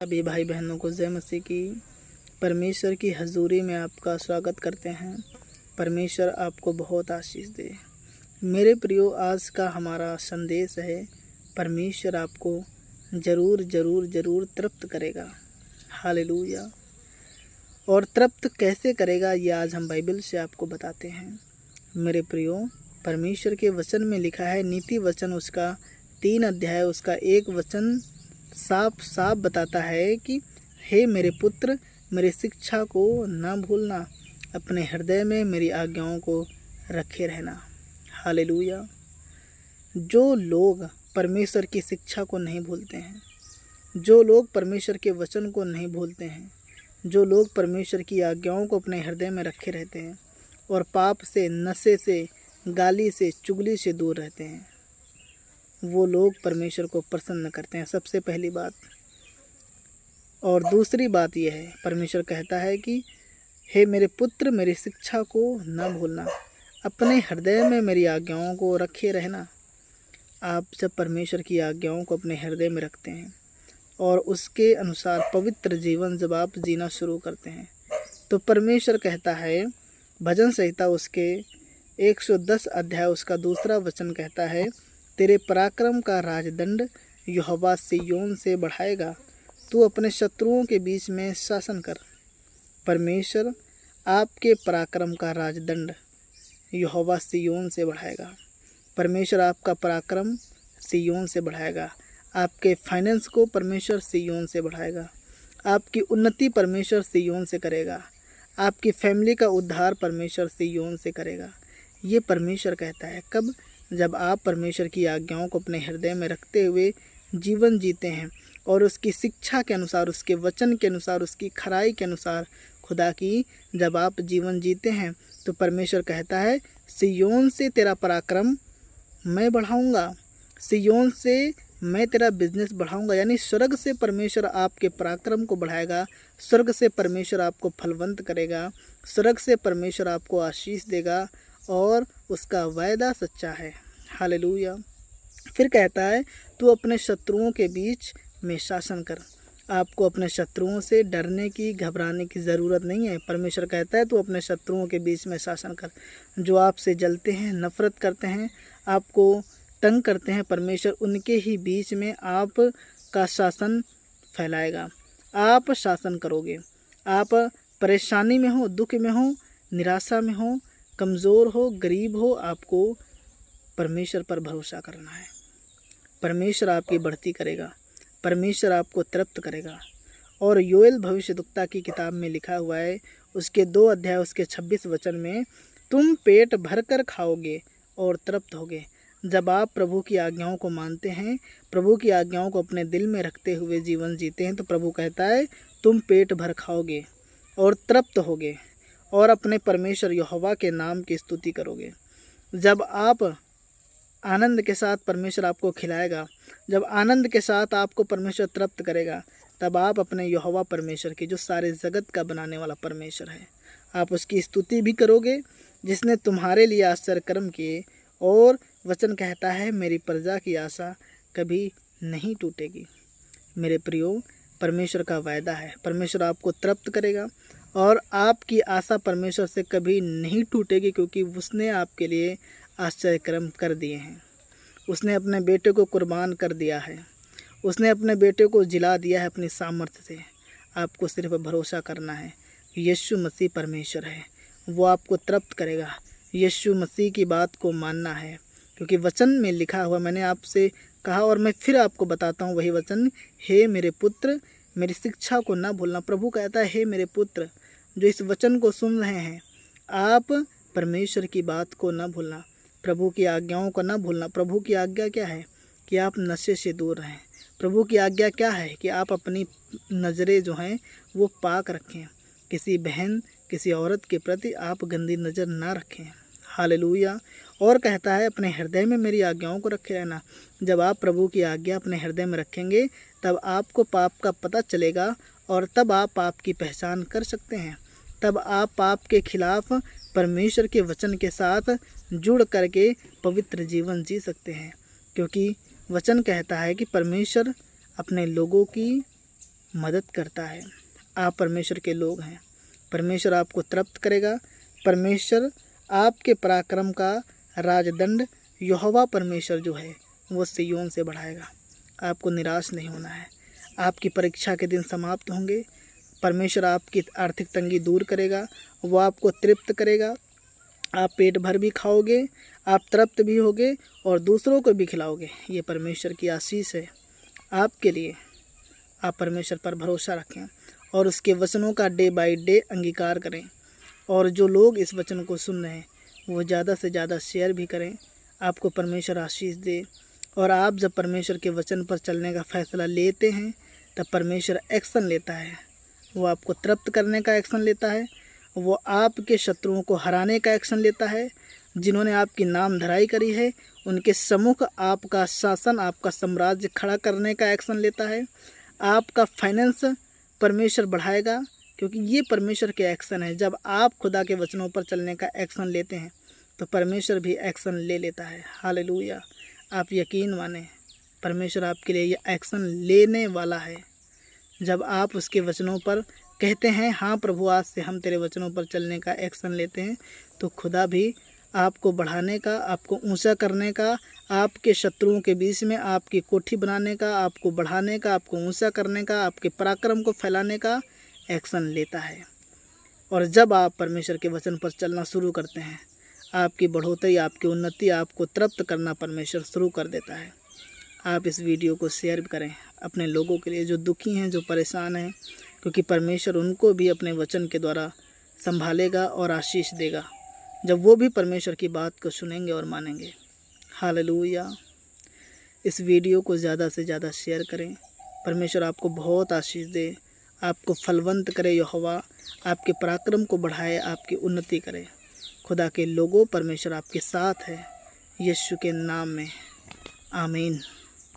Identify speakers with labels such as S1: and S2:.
S1: सभी भाई बहनों को जय मसीह की। परमेश्वर की हजूरी में आपका स्वागत करते हैं। परमेश्वर आपको बहुत आशीष दे। मेरे प्रियो, आज का हमारा संदेश है, परमेश्वर आपको ज़रूर ज़रूर ज़रूर तृप्त करेगा। हालेलुया। और तृप्त कैसे करेगा, ये आज हम बाइबल से आपको बताते हैं। मेरे प्रियो, परमेश्वर के वचन में लिखा है, नीति वचन उसका 3 अध्याय उसका 1 वचन साफ साफ बताता है कि हे मेरे पुत्र, मेरी शिक्षा को न भूलना, अपने हृदय में मेरी आज्ञाओं को रखे रहना। हालेलुया। जो लोग परमेश्वर की शिक्षा को नहीं भूलते हैं, जो लोग परमेश्वर के वचन को नहीं भूलते हैं, जो लोग परमेश्वर की आज्ञाओं को अपने हृदय में रखे रहते हैं और पाप से, नशे से, गाली से, चुगली से दूर रहते हैं, वो लोग परमेश्वर को प्रसन्न करते हैं, सबसे पहली बात। और दूसरी बात यह है, परमेश्वर कहता है कि हे मेरे पुत्र, मेरी शिक्षा को न भूलना, अपने हृदय में मेरी आज्ञाओं को रखे रहना। आप जब परमेश्वर की आज्ञाओं को अपने हृदय में रखते हैं और उसके अनुसार पवित्र जीवन जब आप जीना शुरू करते हैं, तो परमेश्वर कहता है, भजन संहिता उसके 110 अध्याय उसका 2 वचन कहता है, तेरे पराक्रम का राजदंड यहोवा सिय्योन से बढ़ाएगा, तू अपने शत्रुओं के बीच में शासन कर। परमेश्वर आपके पराक्रम का राजदंड यहोवा सिय्योन से बढ़ाएगा। परमेश्वर आपका पराक्रम सिय्योन से बढ़ाएगा। आपके फाइनेंस को परमेश्वर सिय्योन से बढ़ाएगा। आपकी उन्नति परमेश्वर सिय्योन से करेगा। आपकी फैमिली का उद्धार परमेश्वर सिय्योन से करेगा। ये परमेश्वर कहता है। कब? जब आप परमेश्वर की आज्ञाओं को अपने हृदय में रखते हुए जीवन जीते हैं और उसकी शिक्षा के अनुसार, उसके वचन के अनुसार, उसकी खराई के अनुसार खुदा की जब आप जीवन जीते हैं, तो परमेश्वर कहता है, सिय्योन से तेरा पराक्रम मैं बढ़ाऊंगा, सिय्योन से मैं तेरा बिजनेस बढ़ाऊंगा। यानी स्वर्ग से परमेश्वर आपके पराक्रम को बढ़ाएगा, स्वर्ग से परमेश्वर आपको फलवंत करेगा, स्वर्ग से परमेश्वर आपको आशीष देगा और उसका वायदा सच्चा है। हालेलुया। फिर कहता है, तू अपने शत्रुओं के बीच में शासन कर। आपको अपने शत्रुओं से डरने की, घबराने की ज़रूरत नहीं है। परमेश्वर कहता है, तू अपने शत्रुओं के बीच में शासन कर। जो आपसे जलते हैं, नफ़रत करते हैं, आपको तंग करते हैं, परमेश्वर उनके ही बीच में आप का शासन फैलाएगा। आप शासन करोगे। आप परेशानी में हो, दुख में हो, निराशा में हो, कमज़ोर हो, गरीब हो, आपको परमेश्वर पर भरोसा करना है। परमेश्वर आपकी बढ़ती करेगा, परमेश्वर आपको तृप्त करेगा। और योएल भविष्यद्वक्ता की किताब में लिखा हुआ है, उसके 2 अध्याय उसके 26 वचन में, तुम पेट भरकर खाओगे और तृप्त होगे। जब आप प्रभु की आज्ञाओं को मानते हैं, प्रभु की आज्ञाओं को अपने दिल में रखते हुए जीवन जीते हैं, तो प्रभु कहता है, तुम पेट भर खाओगे और तृप्त होगे और अपने परमेश्वर यहोवा के नाम की स्तुति करोगे। जब आप आनंद के साथ परमेश्वर आपको खिलाएगा, जब आनंद के साथ आपको परमेश्वर तृप्त करेगा, तब आप अपने यहोवा परमेश्वर की, जो सारे जगत का बनाने वाला परमेश्वर है, आप उसकी स्तुति भी करोगे, जिसने तुम्हारे लिए आश्चर्य कर्म किए। और वचन कहता है, मेरी प्रजा की आशा कभी नहीं टूटेगी। मेरे प्रियो, परमेश्वर का वायदा है, परमेश्वर आपको तृप्त करेगा और आपकी आशा परमेश्वर से कभी नहीं टूटेगी, क्योंकि उसने आपके लिए आश्चर्य कर्म कर दिए हैं। उसने अपने बेटे को कुर्बान कर दिया है, उसने अपने बेटे को जिला दिया है अपनी सामर्थ्य से। आपको सिर्फ भरोसा करना है। यीशु मसीह परमेश्वर है, वो आपको तृप्त करेगा। यीशु मसीह की बात को मानना है, क्योंकि वचन में लिखा हुआ, मैंने आपसे कहा और मैं फिर आपको बताता हूँ वही वचन, हे मेरे पुत्र, मेरी शिक्षा को ना भूलना। प्रभु कहता है, हे मेरे पुत्र जो इस वचन को सुन रहे हैं, आप परमेश्वर की बात को ना भूलना, प्रभु की आज्ञाओं को ना भूलना। प्रभु की आज्ञा क्या है? कि आप नशे से दूर रहें। प्रभु की आज्ञा क्या है? कि आप अपनी नज़रें जो हैं वो पाक रखें। किसी बहन, किसी औरत के प्रति आप गंदी नज़र ना रखें। हालेलुया। और कहता है, अपने हृदय में मेरी आज्ञाओं को रखे रहना। जब आप प्रभु की आज्ञा अपने हृदय में रखेंगे, तब आपको पाप का पता चलेगा और तब आप पाप की पहचान कर सकते हैं। तब आप पाप के खिलाफ परमेश्वर के वचन के साथ जुड़ करके पवित्र जीवन जी सकते हैं, क्योंकि वचन कहता है कि परमेश्वर अपने लोगों की मदद करता है। आप परमेश्वर के लोग हैं। परमेश्वर आपको तृप्त करेगा। परमेश्वर आपके पराक्रम का राजदंड यहोवा परमेश्वर जो है वो सिय्योन से बढ़ाएगा। आपको निराश नहीं होना है। आपकी परीक्षा के दिन समाप्त होंगे। परमेश्वर आपकी आर्थिक तंगी दूर करेगा। वो आपको तृप्त करेगा। आप पेट भर भी खाओगे, आप तृप्त भी होगे और दूसरों को भी खिलाओगे। ये परमेश्वर की आशीष है आपके लिए। आप परमेश्वर पर भरोसा रखें और उसके वचनों का डे बाय डे अंगीकार करें। और जो लोग इस वचन को सुन रहे हैं वो ज़्यादा से ज़्यादा शेयर भी करें। आपको परमेश्वर आशीष दे। और आप जब परमेश्वर के वचन पर चलने का फैसला लेते हैं तब परमेश्वर एक्शन लेता है। वो आपको तृप्त करने का एक्शन लेता है। वो आपके शत्रुओं को हराने का एक्शन लेता है। जिन्होंने आपकी नाम धराई करी है उनके सम्मुख आपका शासन, आपका साम्राज्य खड़ा करने का एक्शन लेता है। आपका फाइनेंस परमेश्वर बढ़ाएगा, क्योंकि ये परमेश्वर के एक्शन है। जब आप खुदा के वचनों पर चलने का एक्शन लेते हैं तो परमेश्वर भी एक्शन ले लेता है। हालेलुया। आप यकीन माने, परमेश्वर आपके लिए ये एक्शन लेने वाला है। जब आप उसके वचनों पर कहते हैं हाँ प्रभु, आज से हम तेरे वचनों पर चलने का एक्शन लेते हैं, तो खुदा भी आपको बढ़ाने का, आपको ऊंचा करने का, आपके शत्रुओं के बीच में आपकी कोठी बनाने का, आपको बढ़ाने का, आपको ऊंचा करने का, आपके पराक्रम को फैलाने का एक्शन लेता है। और जब आप परमेश्वर के वचन पर चलना शुरू करते हैं, आपकी बढ़ोतरी, आपकी उन्नति, आपको तृप्त करना परमेश्वर शुरू कर देता है। आप इस वीडियो को शेयर करें अपने लोगों के लिए जो दुखी हैं, जो परेशान हैं, क्योंकि परमेश्वर उनको भी अपने वचन के द्वारा संभालेगा और आशीष देगा जब वो भी परमेश्वर की बात को सुनेंगे और मानेंगे। हालेलुया। इस वीडियो को ज़्यादा से ज़्यादा शेयर करें। परमेश्वर आपको बहुत आशीष दे, आपको फलवंत करे यहोवा, आपके पराक्रम को बढ़ाए, आपकी उन्नति करे। खुदा के लोगों, परमेश्वर आपके साथ है। यीशु के नाम में आमीन।